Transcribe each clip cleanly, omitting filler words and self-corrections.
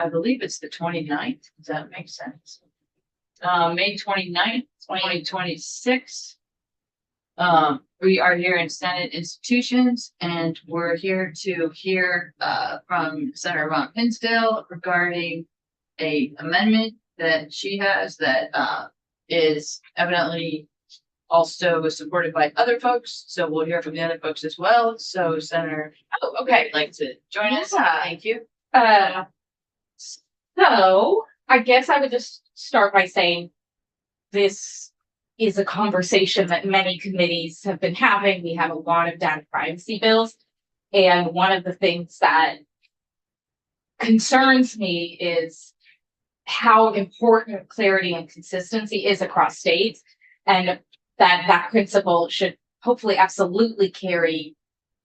I believe it's the 29th. Does that make sense? May 29th, 2026. We are here in Senate Institutions, and we're here to hear from Senator Ron Hinsdale regarding a amendment that she has that is evidently also supported by other folks. So we'll hear from the other folks as well. So Senator, Okay. would like to join us. Yeah. Thank you. So I guess I would just start by saying this is a conversation that many committees have been having. We have a lot of data privacy bills. And one of the things that concerns me is how important clarity and consistency is across states, and that principle should hopefully absolutely carry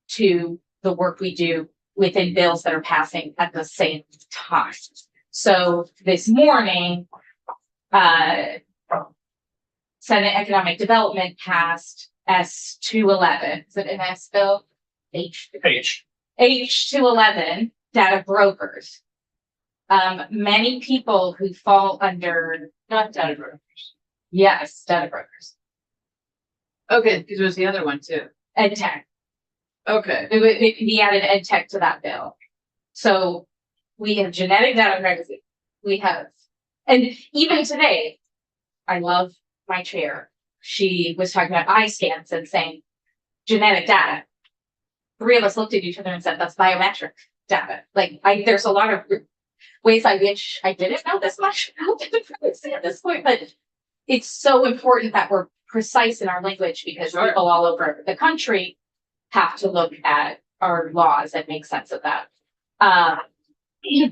to the work we do within bills that are passing at the same time. So this morning, Senate Economic Development passed S211. Is it an S bill? H211, data brokers. Many people who fall under, Not data brokers. yes, data brokers, Okay, because there was the other one too. ed tech. Okay. We added ed tech to that bill. So we have genetic data privacy. We have, and even today, I love my chair. She was talking about eye scans and saying genetic data. Three of us looked at each other and said, that's biometric data. Like, there's a lot of ways I wish I didn't know this much about data privacy at this point, but it's so important that we're precise in our language, because Sure. people all over the country have to look at our laws and make sense of that.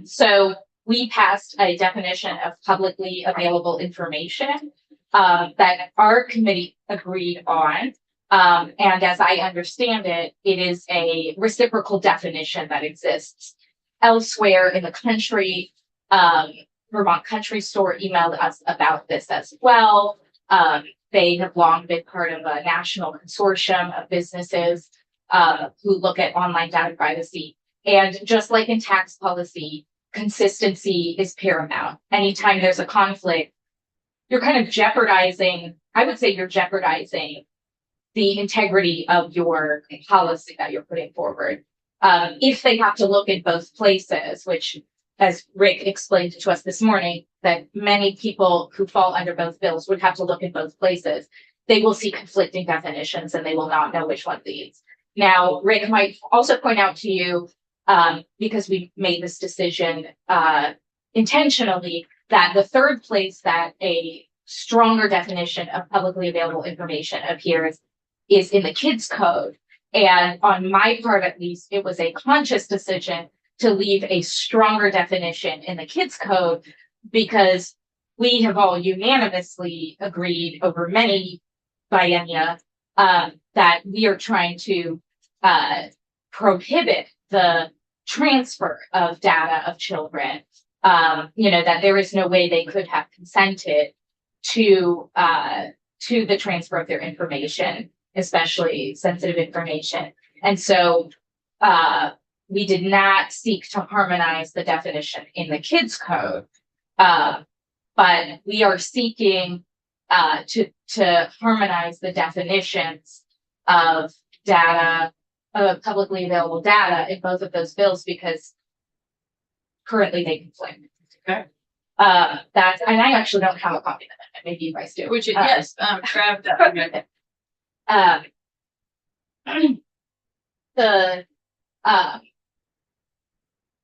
So we passed a definition of publicly available information that our committee agreed on. And as I understand it, it is a reciprocal definition that exists elsewhere in the country. Vermont Country Store emailed us about this as well. They have long been part of a national consortium of businesses who look at online data privacy. And just like in tax policy, consistency is paramount. Anytime there's a conflict, you're kind of jeopardizing, I would say you're jeopardizing the integrity of your policy that you're putting forward. If they have to look in both places, which, as Rick explained to us this morning, that many people who fall under both bills would have to look in both places, they will see conflicting definitions and they will not know which one leads. Now, Rick might also point out to you, because we made this decision intentionally, that the third place that a stronger definition of publicly available information appears is in the kids code. And on my part, at least, it was a conscious decision to leave a stronger definition in the kids code, because we have all unanimously agreed over many biennia that we are trying to prohibit the transfer of data of children. That there is no way they could have consented to the transfer of their information, especially sensitive information. And so we did not seek to harmonize the definition in the kids code, but we are seeking to harmonize the definitions of data, publicly available data in both of those bills, because currently they conflict. Okay. That's, and I actually don't have a copy of it. Maybe you guys do. Which is, yes, Trav, that.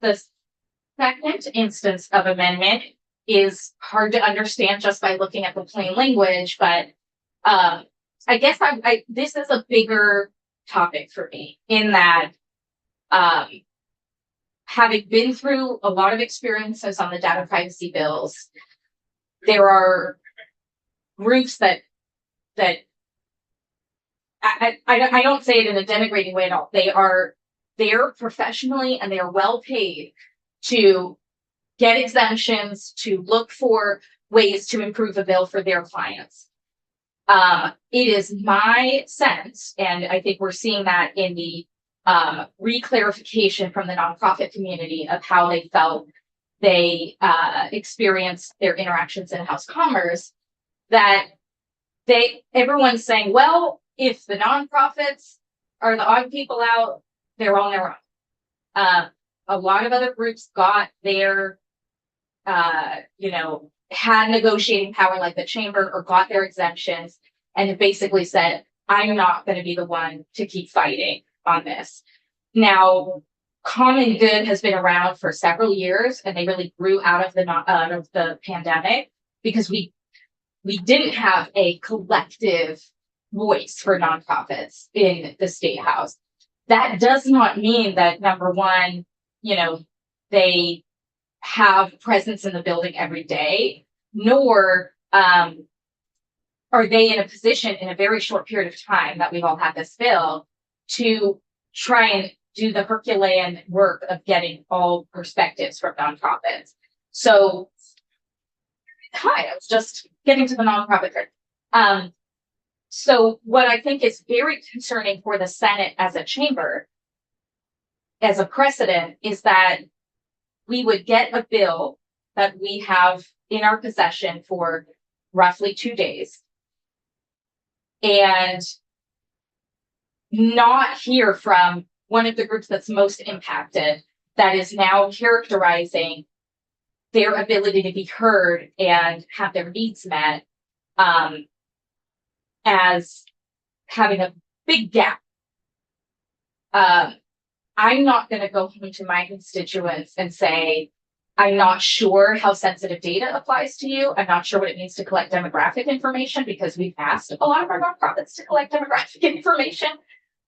The second instance of amendment is hard to understand just by looking at the plain language, but I guess this is a bigger topic for me, in that having been through a lot of experiences on the data privacy bills, there are groups that I don't say it in a denigrating way at all. They are there professionally, and they are well paid to get exemptions, to look for ways to improve a bill for their clients. It is my sense, and I think we're seeing that in the reclarification from the nonprofit community of how they felt they experience their interactions in House Commerce, that everyone's saying, well, if the nonprofits are the odd people out, they're on their own. A lot of other groups got their, had negotiating power like the chamber, or got their exemptions, and it basically said, I'm not going to be the one to keep fighting on this. Now, Common Good has been around for several years, and they really grew out of the pandemic because we didn't have a collective voice for nonprofits in the State House. That does not mean that, number one, they have presence in the building every day, nor are they in a position in a very short period of time that we've all had this bill to try and do the Herculean work of getting all perspectives from nonprofits. So, hi, I was just getting to the nonprofit part. So what I think is very concerning for the Senate as a chamber, as a precedent, is that we would get a bill that we have in our possession for roughly 2 days and not hear from one of the groups that's most impacted, that is now characterizing their ability to be heard and have their needs met as having a big gap. I'm not going to go home to my constituents and say, I'm not sure how sensitive data applies to you. I'm not sure what it means to collect demographic information, because we've asked a lot of our nonprofits to collect demographic information.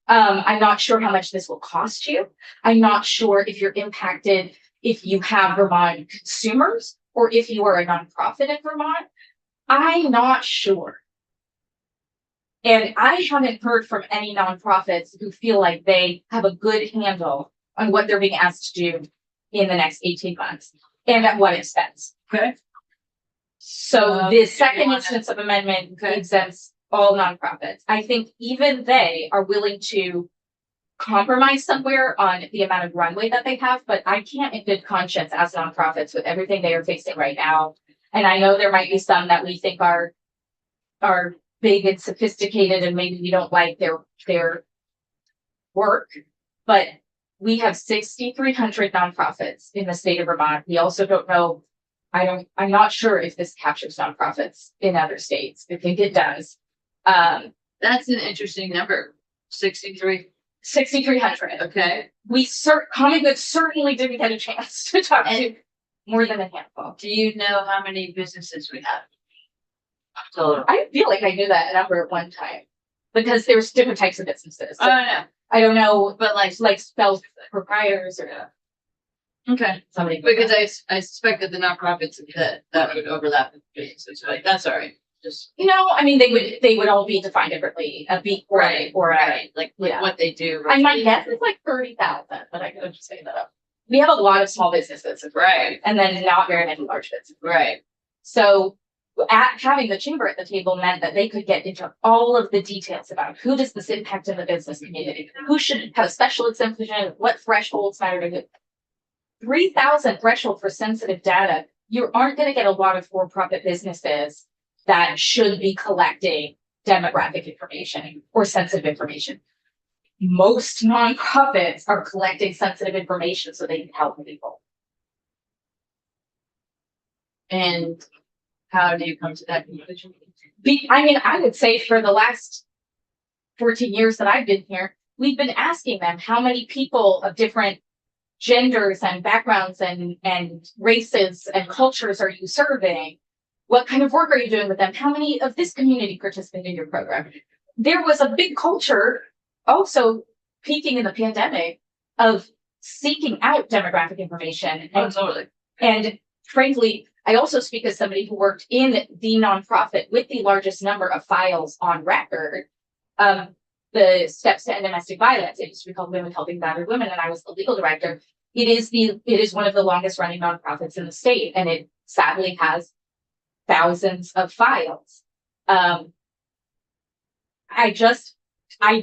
I'm not sure how much this will cost you. I'm not sure if you're impacted if you have Vermont consumers or if you are a nonprofit in Vermont. I'm not sure. And I haven't heard from any nonprofits who feel like they have a good handle on what they're being asked to do in the next 18 months and at what expense. Okay. So the second instance of amendment exempts all nonprofits. I think even they are willing to compromise somewhere on the amount of runway that they have, but I can't in good conscience ask nonprofits with everything they are facing right now. And I know there might be some that we think are big and sophisticated, and maybe we don't like their work, but we have 6,300 nonprofits in the state of Vermont. We also don't know, I'm not sure if this captures nonprofits in other states. I think it does. That's an interesting number. 6,300. Okay. Common Good certainly didn't get a chance to talk to more than a handful. Do you know how many businesses we have? Total. I feel like I knew that number at one time because there's different types of businesses. I don't know. I don't know, But like spells proprietors or okay. somebody. Because I suspected the nonprofits that would overlap with businesses, but that's all right. Just I mean, they would all be defined differently. A B or right. Like yeah. what they do. I might guess it's like 30,000, but I could just say that up. We have a lot of small businesses, Right. and then not very many large businesses. Right. So having the chamber at the table meant that they could get into all of the details about who does this impact in the business community, who should have a special exemption, what thresholds matter to who. 3,000 threshold for sensitive data. You aren't going to get a lot of for-profit businesses that should be collecting demographic information or sensitive information. Most nonprofits are collecting sensitive information so they can help people. And how do you come to that conclusion? I would say for the last 14 years that I've been here, we've been asking them how many people of different genders and backgrounds and races and cultures are you serving? What kind of work are you doing with them? How many of this community participate in your program? There was a big culture also peaking in the pandemic of seeking out demographic information. Totally. And frankly, I also speak as somebody who worked in the nonprofit with the largest number of files on record. The Steps to End Domestic Violence, it used to be called Women Helping Battered Women, and I was the legal director. It is one of the longest running nonprofits in the state, and it sadly has thousands of files. I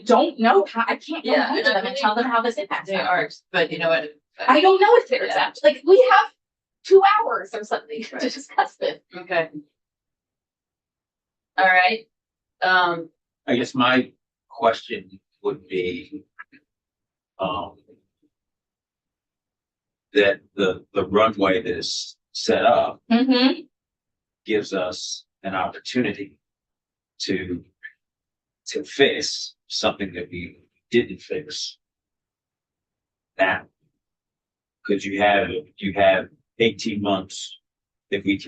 don't know how, I can't go to them and tell them how this impacts They them. are, but you know what? I don't know if they're exempt. Like we have 2 hours or something to discuss this. Okay. All right. I guess my question would be, that the runway that is set up Mm-hmm. gives us an opportunity to fix something that we didn't fix. Now, because you have 18 months if you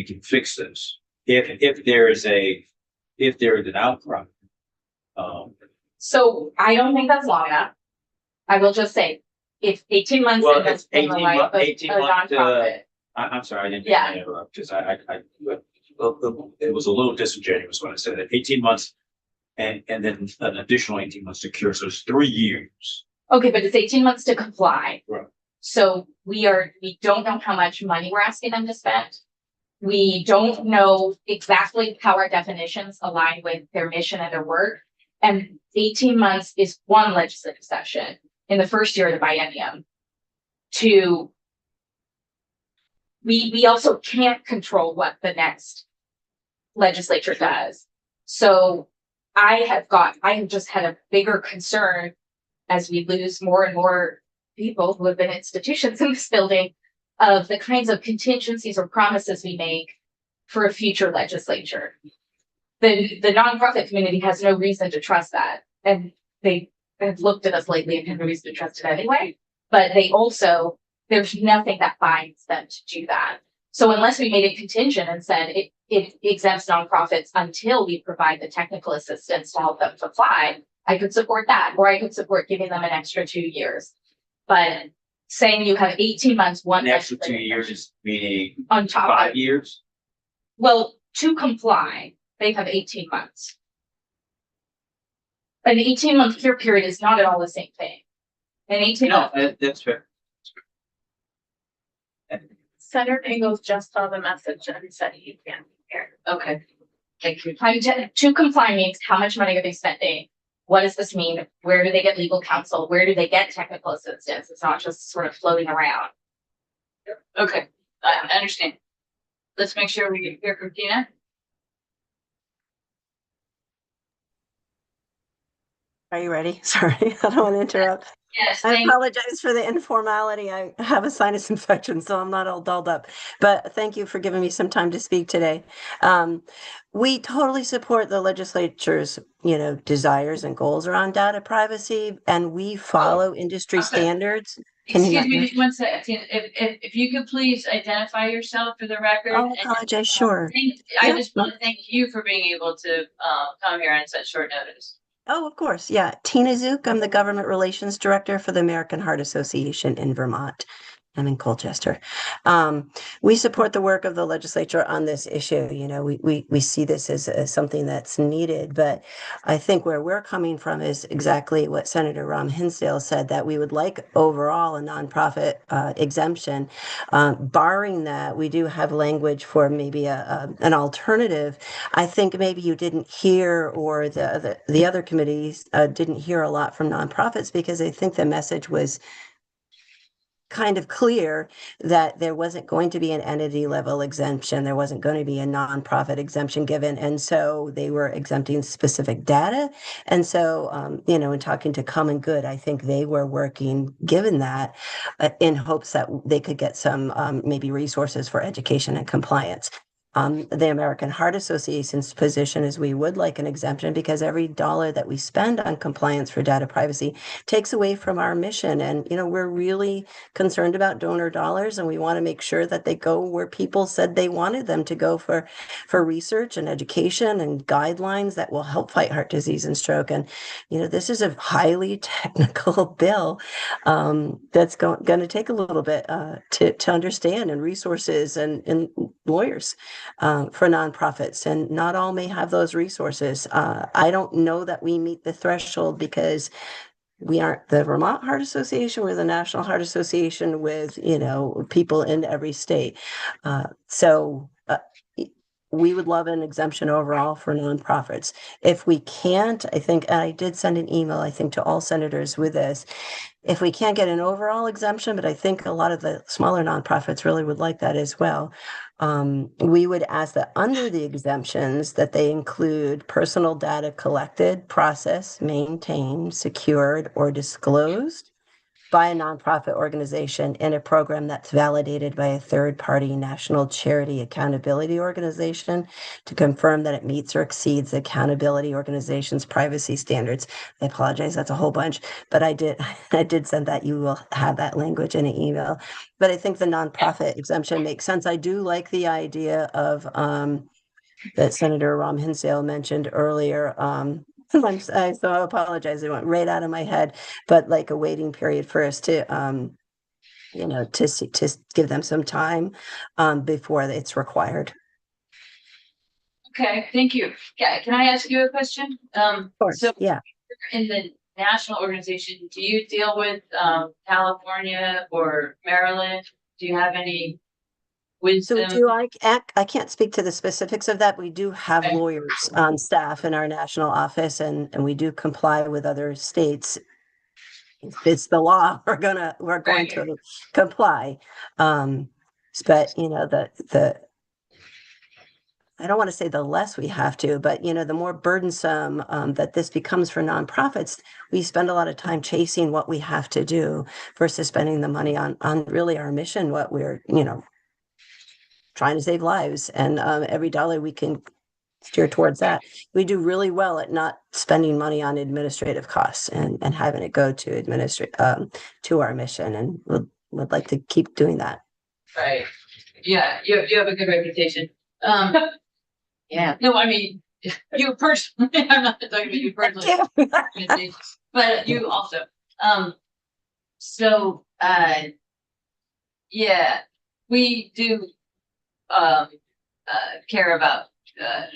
can fix this. If there is an outcry. So I don't think that's long enough. I will just say, if 18 months Well, invested it's in the 18 life month- of 18 a month, nonprofit. I'm sorry, I didn't mean Yeah. to interrupt, because it was a little disingenuous when I said that 18 months and then an additional 18 months to cure, so it's 3 years. Okay, but it's 18 months to comply. Right. So we don't know how much money we're asking them to spend. We don't know exactly how our definitions align with their mission and their work. And 18 months is one legislative session in the first year of the biennium. We also can't control what the next legislature does. So I have just had a bigger concern as we lose more and more people who have been institutions in this building of the kinds of contingencies or promises we make for a future legislature. The nonprofit community has no reason to trust that. And they have looked at us lately and have no reason to trust it anyway. But there's nothing that binds them to do that. So unless we made it contingent and said it exempts nonprofits until we provide the technical assistance to help them to apply, I could support that, or I could support giving them an extra 2 years. But saying you have 18 months, An extra 2 years, meaning on top 5 of, years. well, to comply, they have 18 months. An 18-month cure period is not at all the same thing. An 18 No, month. that's fair. Senator Engels just saw the message and said he can't hear. Okay. Thank you. To comply means how much money are they spending? What does this mean? Where do they get legal counsel? Where do they get technical assistance? It's not just sort of floating around. Okay. I understand. Let's make sure we hear from Tina. Are you ready? Sorry, I don't want to interrupt. Yes, I thank apologize for the informality. I have a sinus infection, so I'm not all dolled up. But thank you for giving me some time to speak today. We totally support the legislature's, desires and goals around data privacy, and we follow industry okay. standards. Can you Excuse not me hear? just 1 second. Tina. If you could please identify yourself for the record. Oh, I apologize. Sure. I Yeah. just want to thank you for being able to come here on such short notice. Oh, of course. Yeah. Tina Zook. I'm the Government Relations Director for the American Heart Association in Vermont. I'm in Colchester. We support the work of the legislature on this issue. We see this as something that's needed, but I think where we're coming from is exactly what Senator Ram Hinsdale said, that we would like overall a nonprofit exemption. Barring that, we do have language for maybe an alternative. I think maybe you didn't hear, or the other committees didn't hear a lot from nonprofits, because I think the message was kind of clear that there wasn't going to be an entity level exemption. There wasn't going to be a nonprofit exemption given. And so they were exempting specific data. And so, in talking to Common Good, I think they were working, given that, in hopes that they could get some maybe resources for education and compliance. The American Heart Association's position is we would like an exemption, because every dollar that we spend on compliance for data privacy takes away from our mission. And, we're really concerned about donor dollars, and we want to make sure that they go where people said they wanted them to go for research and education and guidelines that will help fight heart disease and stroke. And, this is a highly technical bill that's going to take a little bit to understand, and resources and lawyers for nonprofits, and not all may have those resources. I don't know that we meet the threshold, because we aren't the Vermont Heart Association. We're the National Heart Association with, people in every state. So we would love an exemption overall for nonprofits. If we can't, I think, and I did send an email, I think, to all senators with this. If we can't get an overall exemption, but I think a lot of the smaller nonprofits really would like that as well. We would ask that under the exemptions that they include personal data collected, processed, maintained, secured, or disclosed by a nonprofit organization in a program that's validated by a third-party national charity accountability organization to confirm that it meets or exceeds the accountability organization's privacy standards. I apologize, that's a whole bunch, but I did send that. You will have that language in an email. But I think the nonprofit exemption makes sense. I do like the idea of that Senator Ram Hinsdale mentioned earlier. So I apologize, it went right out of my head, but like a waiting period for us to, to give them some time, before it's required. Okay, thank you. Yeah, can I ask you a question? Of course, So yeah. in the national organization, do you deal with, California or Maryland? Do you have any So wisdom? I can't speak to the specifics of that. We do have Okay. lawyers on staff in our national office and we do comply with other states. If it's the law, we're going Right. to comply. But I don't want to say the less we have to, but the more burdensome that this becomes for nonprofits, we spend a lot of time chasing what we have to do versus spending the money on really our mission, what we're, trying to save lives. And every dollar we can steer towards that. We do really well at not spending money on administrative costs and having it go to to our mission. And would like to keep doing that. Right. Yeah, you have a good reputation. Yeah, no, I mean, you personally, I'm not talking about you personally, but you also. So, yeah, we do, care about,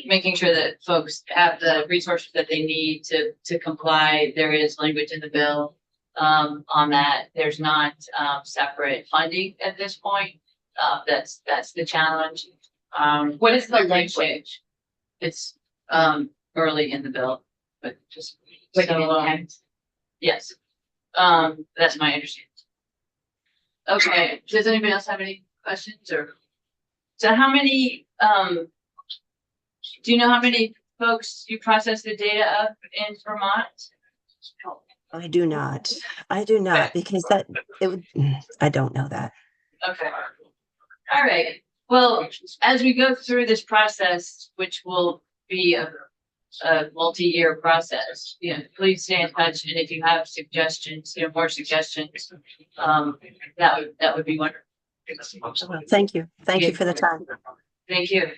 making sure that folks have the resources that they need to comply. There is language in the bill, on that. There's not, separate funding at this point. That's the challenge. What is the There may language? change. It's, early in the bill, but just. Like so, an intent? Yes. That's my understanding. Okay, does anybody else have any questions or? So how many, do you know how many folks you process the data of in Vermont? I do not because I don't know that. Okay. All right. Well, as we go through this process, which will be a multi-year process, please stay in touch. And if you have suggestions, more suggestions, that would be wonderful. Well, thank you. Thank you for the time. Thank you.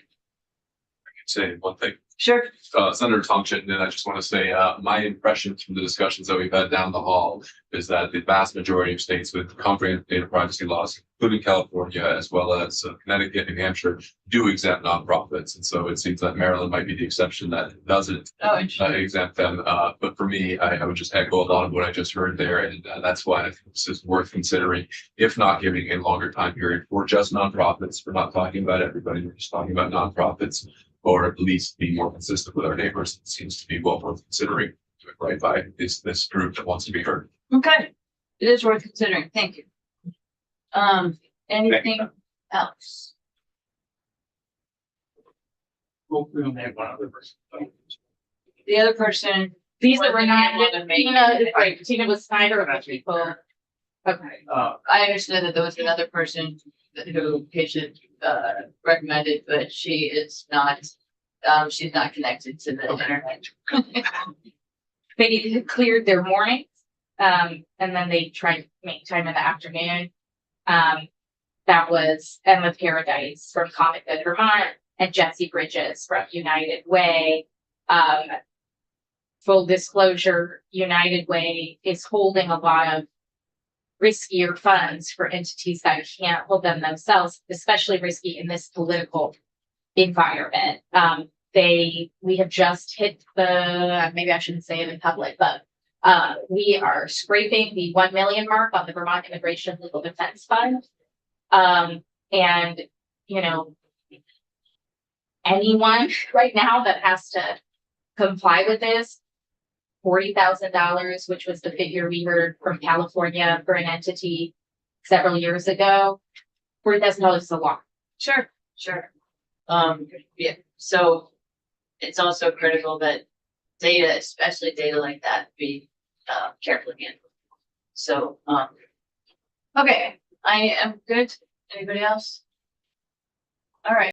Say one thing. Sure. Senator Tom Chittenden, I just want to say, my impression from the discussions that we've had down the hall is that the vast majority of states with comprehensive data privacy laws, including California, as well as Connecticut, New Hampshire, do exempt nonprofits. And so it seems that Maryland might be the exception that doesn't exempt them. But for me, I would just echo a lot of what I just heard there. And that's why I think this is worth considering, if not giving a longer time period for just nonprofits. We're not talking about everybody, we're just talking about nonprofits. Or at least be more consistent with our neighbors. It seems to be well worth considering, right, by this group that wants to be heard. Okay. It is worth considering. Thank you. Anything else? The other person. These What were did you not, want to make? Tina was Snyder of the people. Okay. I understood that there was another person who patient recommended, but she is not, she's not connected to the internet. They cleared their mornings, and then they tried to make time in the afternoon. That was Emma Paradise from Comic Good Vermont and Jesse Bridges from United Way. Full disclosure, United Way is holding a lot of riskier funds for entities that can't hold them themselves, especially risky in this political environment. We have just hit maybe I shouldn't say it in public, but we are scraping the 1 million mark on the Vermont Immigration Legal Defense Fund. And anyone right now that has to comply with this. $40,000, which was the figure we heard from California for an entity several years ago. $40,000 is a lot. Sure, sure. Yeah, so it's also critical that data, especially data like that, be carefully handled. So, okay, I am good. Anybody else? All right.